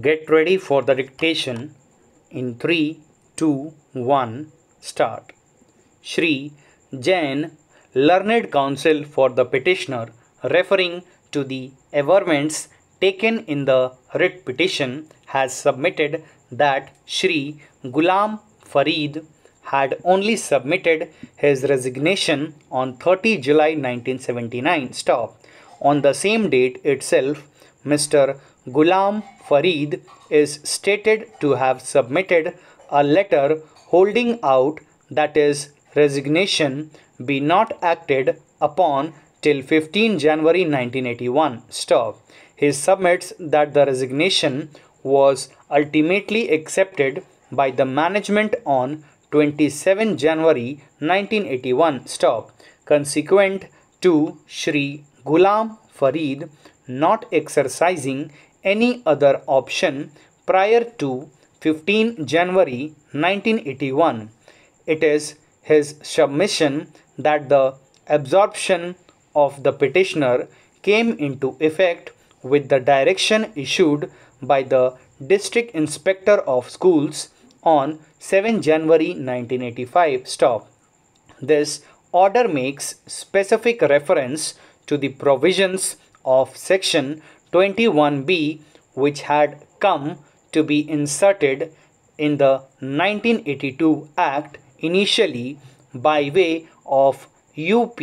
Get ready for the dictation in 3, 2, 1, start. Shri Jain, learned counsel for the petitioner, referring to the averments taken in the writ petition, has submitted that Shri Ghulam Farid had only submitted his resignation on 30 July 1979. Stop. On the same date itself, Mr. Ghulam Farid is stated to have submitted a letter holding out that his resignation be not acted upon till 15 January 1981. Stop. He submits that the resignation was ultimately accepted by the management on 27 January 1981. Stop. Consequent to Shri Ghulam Farid not exercising any other option prior to 15 January 1981. It is his submission that the absorption of the petitioner came into effect with the direction issued by the District Inspector of Schools on 7 January 1985. Stop. This order makes specific reference to the provisions of Section 21B which had come to be inserted in the 1982 Act initially by way of UP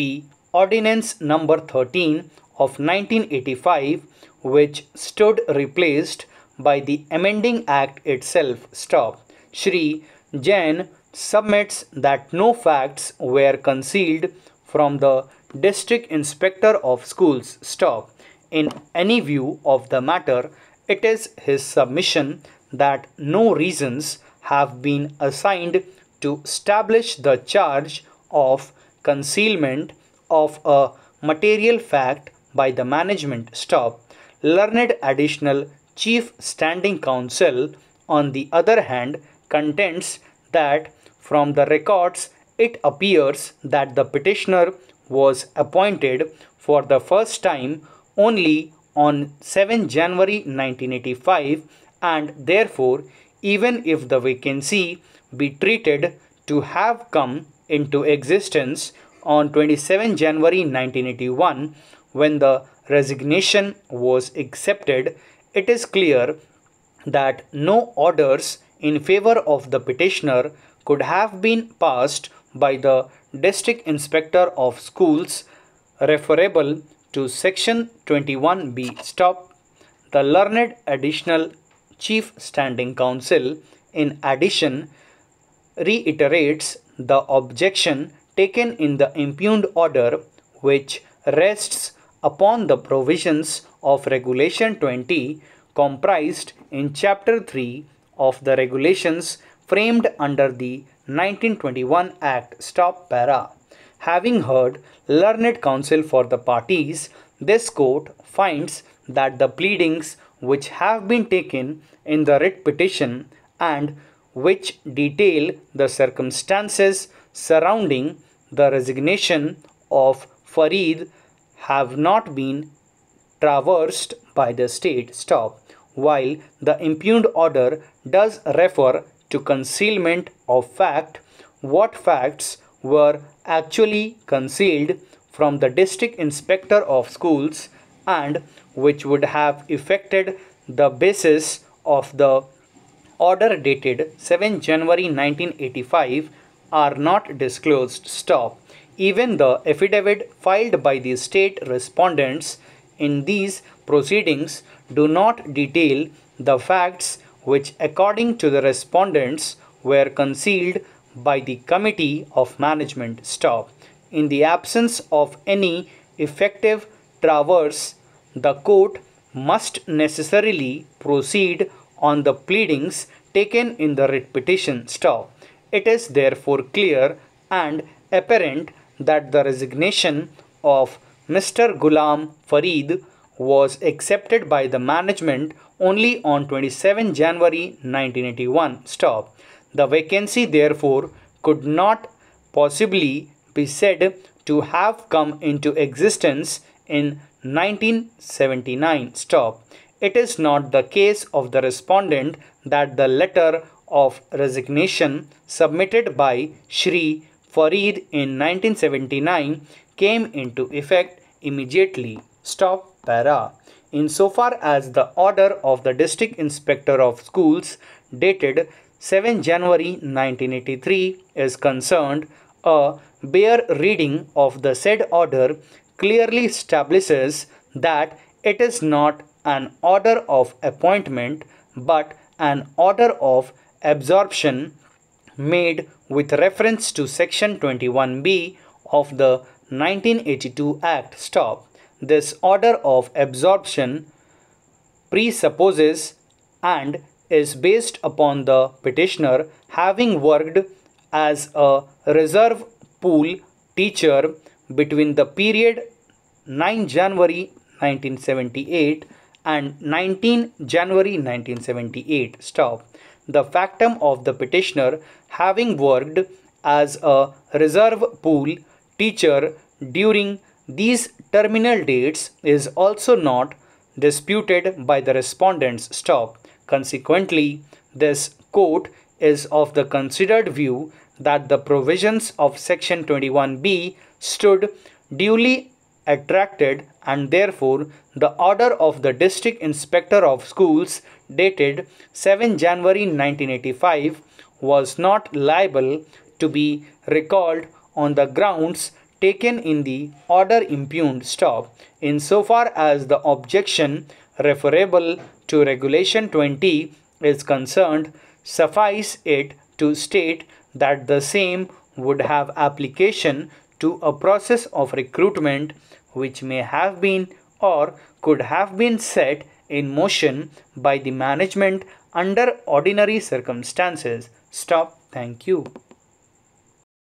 Ordinance number 13 of 1985, which stood replaced by the amending act itself. Stop. Shri Jain submits that no facts were concealed from the District Inspector of Schools. Stop. In any view of the matter, it is his submission that no reasons have been assigned to establish the charge of concealment of a material fact by the management. Stop. Learned Additional Chief Standing Counsel, on the other hand, contends that from the records it appears that the petitioner was appointed for the first time only on 7 January 1985, and therefore even if the vacancy be treated to have come into existence on 27 January 1981 when the resignation was accepted, it is clear that no orders in favor of the petitioner could have been passed by the District Inspector of Schools referable to Section 21B. Stop. The Learned Additional Chief Standing Counsel, in addition, reiterates the objection taken in the impugned order, which rests upon the provisions of Regulation 20 comprised in Chapter 3 of the regulations framed under the 1921 Act. Stop. Para. Having heard learned counsel for the parties, this court finds that the pleadings which have been taken in the writ petition and which detail the circumstances surrounding the resignation of Farid have not been traversed by the state. Stop. While the impugned order does refer to concealment of fact, what facts were actually concealed from the District Inspector of Schools and which would have affected the basis of the order dated 7 January 1985 are not disclosed. Stop. Even the affidavit filed by the state respondents in these proceedings do not detail the facts which, according to the respondents, were concealed by the Committee of Management. Stop. In the absence of any effective traverse, the court must necessarily proceed on the pleadings taken in the writ petition. Stop. It is therefore clear and apparent that the resignation of Mr. Ghulam Farid was accepted by the management only on 27 January 1981. Stop. The vacancy therefore could not possibly be said to have come into existence in 1979. Stop. it is not the case of the respondent that the letter of resignation submitted by Shri Farid in 1979 came into effect immediately. Stop para. Insofar as the order of the District Inspector of Schools dated 7 January 1983 is concerned, a bare reading of the said order clearly establishes that it is not an order of appointment but an order of absorption made with reference to Section 21B of the 1982 Act. Stop. This order of absorption presupposes and is based upon the petitioner having worked as a reserve pool teacher between the period 9 January 1978 and 19 January 1978. Stop. The factum of the petitioner having worked as a reserve pool teacher during these terminal dates is also not disputed by the respondents. Stop. Consequently, this court is of the considered view that the provisions of Section 21B stood duly attracted, and therefore the order of the District Inspector of Schools dated 7 January 1985 was not liable to be recalled on the grounds taken in the order impugned. Stop. Insofar as the objection referable to Regulation 20 is concerned, suffice it to state that the same would have application to a process of recruitment which may have been or could have been set in motion by the management under ordinary circumstances. Stop. Thank you.